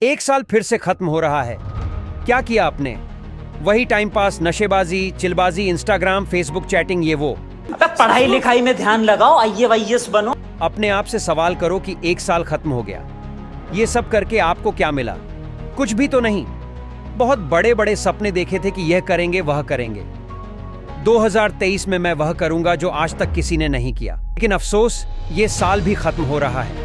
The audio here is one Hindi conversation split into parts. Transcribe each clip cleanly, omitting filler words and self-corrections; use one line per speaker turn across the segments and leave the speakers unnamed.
एक साल फिर से खत्म हो रहा है। क्या किया आपने? वही टाइम पास, नशेबाजी, चिलबाजी, इंस्टाग्राम, फेसबुक चैटिंग, ये वो।
अबे पढ़ाई लिखाई में ध्यान लगाओ, IAS बनो।
अपने आप से सवाल करो कि एक साल खत्म हो गया, ये सब करके आपको क्या मिला? कुछ भी तो नहीं। बहुत बड़े बड़े सपने देखे थे कि यह करेंगे वह करेंगे। 2023 में मैं वह करूंगा जो आज तक किसी ने नहीं किया। लेकिन अफसोस, ये साल भी खत्म हो रहा है,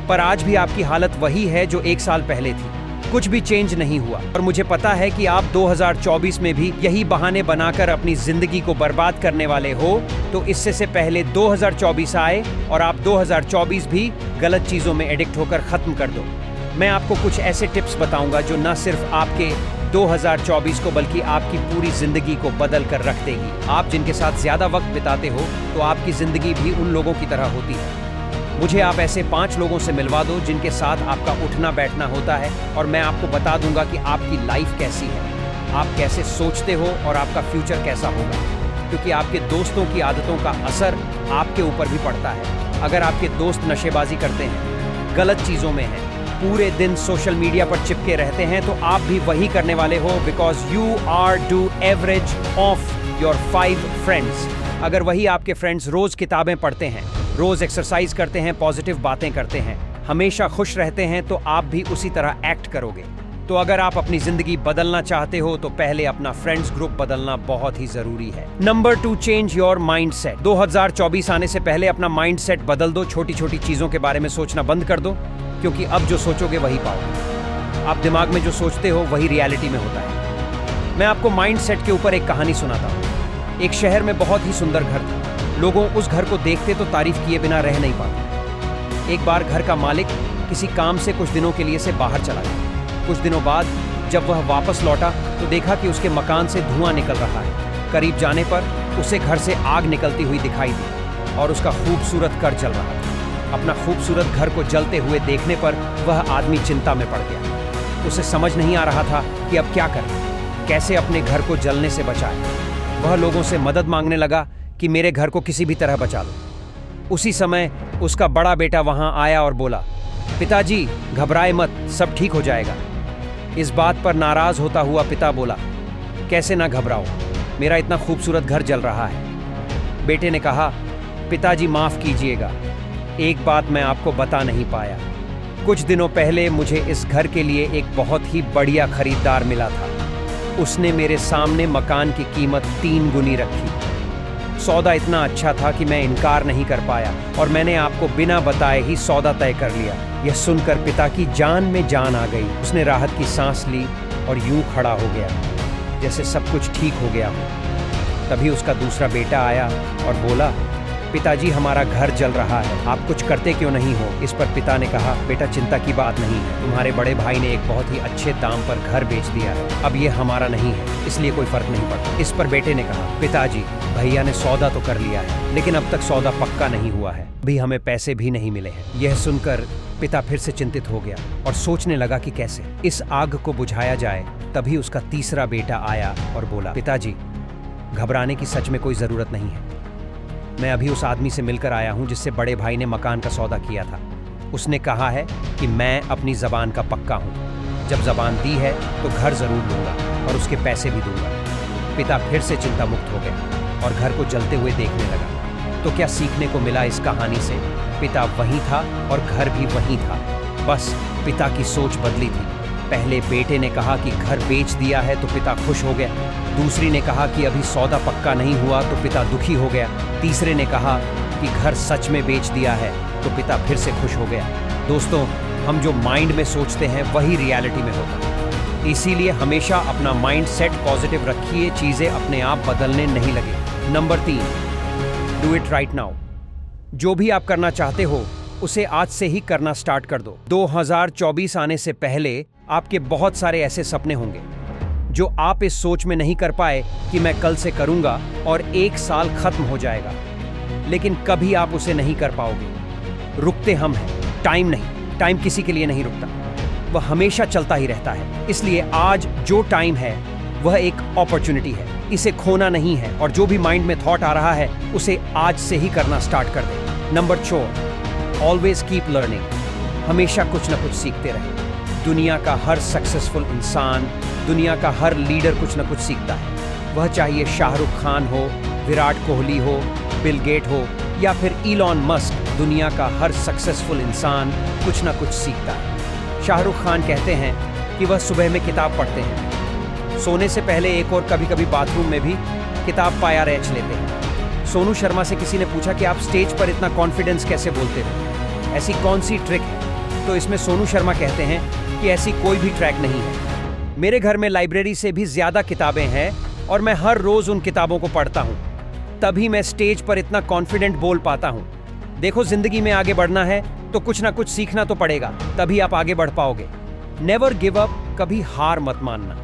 पर आज भी आपकी हालत वही है जो एक साल पहले थी। कुछ भी चेंज नहीं हुआ। और मुझे पता है कि आप 2024 में भी यही बहाने बनाकर अपनी जिंदगी को बर्बाद करने वाले हो। तो इससे से पहले 2024 आए और आप 2024 भी गलत चीजों में एडिक्ट होकर खत्म कर दो। मैं आपको कुछ ऐसे टिप्स बताऊंगा जो न सिर्फ आपके 2024 को बल्कि आपकी पूरी जिंदगी को बदल कर रख देगी। आप जिनके साथ ज्यादा वक्त बिताते हो तो आपकी जिंदगी भी उन लोगों की तरह होती है। मुझे आप ऐसे 5 लोगों से मिलवा दो जिनके साथ आपका उठना बैठना होता है, और मैं आपको बता दूंगा कि आपकी लाइफ कैसी है, आप कैसे सोचते हो और आपका फ्यूचर कैसा होगा। क्योंकि आपके दोस्तों की आदतों का असर आपके ऊपर भी पड़ता है। अगर आपके दोस्त नशेबाजी करते हैं, गलत चीज़ों में हैं, पूरे दिन सोशल मीडिया पर चिपके रहते हैं, तो आप भी वही करने वाले हो, because you are the average of your 5 friends. अगर वही आपके फ्रेंड्स रोज किताबें पढ़ते हैं, रोज एक्सरसाइज करते हैं, पॉजिटिव बातें करते हैं, हमेशा खुश रहते हैं, तो आप भी उसी तरह एक्ट करोगे। तो अगर आप अपनी जिंदगी बदलना चाहते हो तो पहले अपना फ्रेंड्स ग्रुप बदलना बहुत ही जरूरी है। Number 2, change your mindset. 2024 आने से पहले अपना माइंडसेट बदल दो। छोटी छोटी चीजों के बारे में सोचना बंद कर दो, क्योंकि अब जो सोचोगे वही पाओगे। आप दिमाग में जो सोचते हो वही रियलिटी में होता है। मैं आपको माइंडसेट के ऊपर एक कहानी सुनाता हूँ। एक शहर में बहुत ही सुंदर घर था। लोगों उस घर को देखते तो तारीफ किए बिना रह नहीं पाते। एक बार घर का मालिक किसी काम से कुछ दिनों के लिए से बाहर चला गया। कुछ दिनों बाद जब वह वापस लौटा तो देखा कि उसके मकान से धुआं निकल रहा है। करीब जाने पर उसे घर से आग निकलती हुई दिखाई दी और उसका खूबसूरत घर जल रहा था। अपना खूबसूरत घर को जलते हुए देखने पर वह आदमी चिंता में पड़ गया। उसे समझ नहीं आ रहा था कि अब क्या करे, कैसे अपने घर को जलने से बचाए। वह लोगों से मदद मांगने लगा कि मेरे घर को किसी भी तरह बचा लो। उसी समय उसका बड़ा बेटा वहां आया और बोला, पिताजी घबराए मत, सब ठीक हो जाएगा। इस बात पर नाराज होता हुआ पिता बोला, कैसे ना घबराओ, मेरा इतना खूबसूरत घर जल रहा है। बेटे ने कहा, पिताजी माफ कीजिएगा, एक बात मैं आपको बता नहीं पाया। कुछ दिनों पहले मुझे इस घर के लिए एक बहुत ही बढ़िया खरीदार मिला था। उसने मेरे सामने मकान की कीमत 3 गुनी रखी। सौदा इतना अच्छा था कि मैं इनकार नहीं कर पाया और मैंने आपको बिना बताए ही सौदा तय कर लिया। यह सुनकर पिता की जान में जान आ गई। उसने राहत की सांस ली और यूं खड़ा हो गया जैसे सब कुछ ठीक हो गया हो। तभी उसका दूसरा बेटा आया और बोला, पिताजी हमारा घर जल रहा है, आप कुछ करते क्यों नहीं हो? इस पर पिता ने कहा, बेटा चिंता की बात नहीं है, तुम्हारे बड़े भाई ने एक बहुत ही अच्छे दाम पर घर बेच दिया है। अब ये हमारा नहीं है, इसलिए कोई फर्क नहीं पड़ता। इस पर बेटे ने कहा, पिताजी भैया ने सौदा तो कर लिया है, लेकिन अब तक सौदा पक्का नहीं हुआ है, अभी हमें पैसे भी नहीं मिले हैं। यह सुनकर पिता फिर से चिंतित हो गया और सोचने लगा कि कैसे इस आग को बुझाया जाए। तभी उसका तीसरा बेटा आया और बोला, पिताजी घबराने की सच में कोई जरूरत नहीं है। मैं अभी उस आदमी से मिलकर आया हूं जिससे बड़े भाई ने मकान का सौदा किया था। उसने कहा है कि मैं अपनी जबान का पक्का हूं। जब जबान दी है तो घर जरूर लूंगा और उसके पैसे भी दूंगा। पिता फिर से चिंता मुक्त हो गया और घर को जलते हुए देखने लगा। तो क्या सीखने को मिला इस कहानी से? पिता वहीं था और घर भी वहीं था, बस पिता की सोच बदली थी। पहले बेटे ने कहा कि घर बेच दिया है तो पिता खुश हो गया। दूसरी ने कहा कि अभी सौदा पक्का नहीं हुआ तो पिता दुखी हो गया। तीसरे ने कहा कि घर सच में बेच दिया है तो पिता फिर से खुश हो गया। दोस्तों, हम जो माइंड में सोचते हैं वही रियलिटी में होता है। इसीलिए हमेशा अपना माइंड सेट पॉजिटिव रखिए, चीजें अपने आप बदलने नहीं लगे। Number 3, do it right now. जो भी आप करना चाहते हो उसे आज से ही करना स्टार्ट कर दो। 2024 आने से पहले आपके बहुत सारे ऐसे सपने होंगे जो आप इस सोच में नहीं कर पाए कि मैं कल से करूंगा और एक साल खत्म हो जाएगा, लेकिन कभी आप उसे नहीं कर पाओगे। रुकते हम हैं, टाइम नहीं। टाइम किसी के लिए नहीं रुकता, वह हमेशा चलता ही रहता है। इसलिए आज जो टाइम है वह एक अपॉर्चुनिटी है, इसे खोना नहीं है। और जो भी माइंड में थॉट आ रहा है उसे आज से ही करना स्टार्ट कर दे। Number 4, always keep learning. हमेशा कुछ ना कुछ सीखते रहें। दुनिया का हर सक्सेसफुल इंसान, दुनिया का हर लीडर कुछ ना कुछ सीखता है। वह चाहे शाहरुख खान हो, विराट कोहली हो, बिल गेट हो या फिर इलॉन मस्क, दुनिया का हर सक्सेसफुल इंसान कुछ ना कुछ सीखता है। शाहरुख खान कहते हैं कि वह सुबह में किताब पढ़ते हैं, सोने से पहले एक और कभी कभी बाथरूम में भी किताब पाया रैच लेते हैं। सोनू शर्मा से किसी ने पूछा कि आप स्टेज पर इतना कॉन्फिडेंस कैसे बोलते हो, ऐसी कौन सी ट्रिक है? तो इसमें सोनू शर्मा कहते हैं कि ऐसी कोई भी ट्रैक नहीं है। मेरे घर में लाइब्रेरी से भी ज्यादा किताबें हैं और मैं हर रोज उन किताबों को पढ़ता हूं, तभी मैं स्टेज पर इतना कॉन्फिडेंट बोल पाता हूं। देखो, जिंदगी में आगे बढ़ना है तो कुछ ना कुछ सीखना तो पड़ेगा, तभी आप आगे बढ़ पाओगे। नेवर गिव अप, कभी हार मत मानना।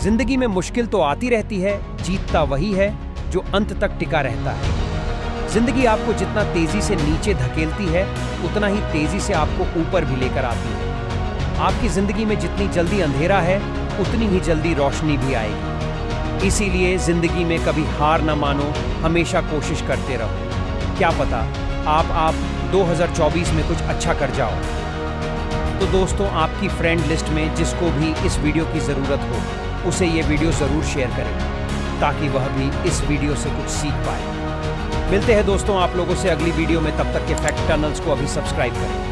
जिंदगी में मुश्किल तो आती रहती है, जीतता वही है जो अंत तक टिका रहता है। जिंदगी आपको जितना तेजी से नीचे धकेलती है, उतना ही तेजी से आपको ऊपर भी लेकर आती है। आपकी जिंदगी में जितनी जल्दी अंधेरा है, उतनी ही जल्दी रोशनी भी आएगी। इसीलिए जिंदगी में कभी हार न मानो, हमेशा कोशिश करते रहो। क्या पता आप 2024 में कुछ अच्छा कर जाओ। तो दोस्तों, आपकी फ्रेंड लिस्ट में जिसको भी इस वीडियो की ज़रूरत हो, उसे ये वीडियो ज़रूर शेयर करें, ताकि वह भी इस वीडियो से कुछ सीख पाए। मिलते हैं दोस्तों आप लोगों से अगली वीडियो में, तब तक के फैक्ट टनल्स को अभी सब्सक्राइब करें।